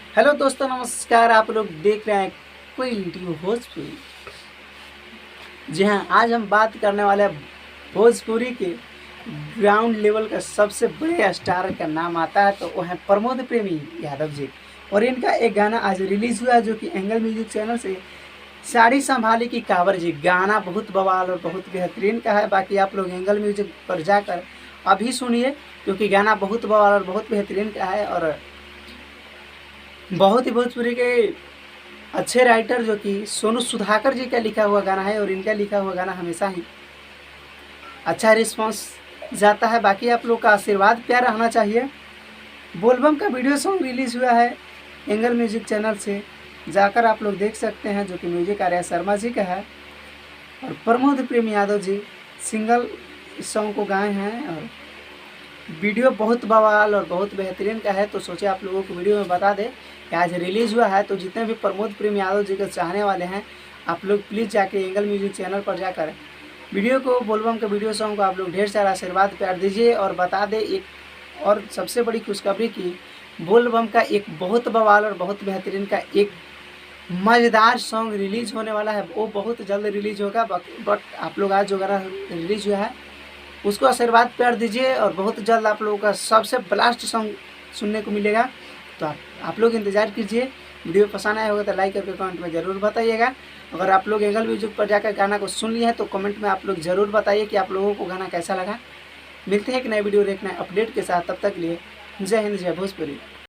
Hello दोस्तों, नमस्कार। आप लोग देख रहे हैं कोई यूट्यूब भोजपुरी। जी हाँ, आज हम बात करने वाले हैं भोजपुरी के ग्राउंड लेवल का सबसे बड़े स्टार का नाम आता है तो वो है प्रमोद प्रेमी यादव जी। और इनका एक गाना आज रिलीज हुआ है जो कि एंगल म्यूजिक चैनल से साड़ी संभाली की कांवर जी। गाना बहुत बवाल और बहुत बेहतरीन का है। बाकी आप लोग एंगल म्यूजिक पर जाकर अभी सुनिए, क्योंकि गाना बहुत बवाल और बहुत बेहतरीन का है। और बहुत ही भोजपुरी के अच्छे राइटर जो कि सोनू सुधाकर जी का लिखा हुआ गाना है, और इनका लिखा हुआ गाना हमेशा ही अच्छा रिस्पांस जाता है। बाकी आप लोग का आशीर्वाद प्यार रहना चाहिए। बोलबम का वीडियो सॉन्ग रिलीज हुआ है एंगल म्यूजिक चैनल से, जाकर आप लोग देख सकते हैं, जो कि म्यूजिक आर्या शर्मा जी का है और प्रमोद प्रेम यादव जी सिंगल इस सॉन्ग को गाए हैं। और वीडियो बहुत बवाल और बहुत बेहतरीन का है, तो सोचे आप लोगों को वीडियो में बता दें कि आज रिलीज़ हुआ है। तो जितने भी प्रमोद प्रेम यादव जी के चाहने वाले हैं, आप लोग प्लीज़ जाके एंगल म्यूजिक चैनल पर जाकर वीडियो को, बोलबम के वीडियो सॉन्ग को आप लोग ढेर सारा आशीर्वाद प्यार दीजिए। और बता दें एक और सबसे बड़ी खुशखबरी की, बोलबम का एक बहुत बवाल और बहुत बेहतरीन का एक मज़ेदार सॉन्ग रिलीज़ होने वाला है। वो बहुत जल्द रिलीज़ होगा। बट आप लोग आज जो गाना रिलीज़ हुआ है उसको आशीर्वाद प्यार दीजिए, और बहुत जल्द आप लोगों का सबसे ब्लास्ट सॉन्ग सुनने को मिलेगा। तो आप लोग इंतज़ार कीजिए। वीडियो पसंद आया होगा तो लाइक करके कमेंट में ज़रूर बताइएगा। अगर आप लोग एंगल म्यूजिक पर जाकर गाना को सुन लिए हैं तो कमेंट में आप लोग ज़रूर बताइए कि आप लोगों को गाना कैसा लगा। मिलते हैं एक नए वीडियो और एक नए अपडेट के साथ। तब तक के लिए जय हिंद, जय भोजपुरी।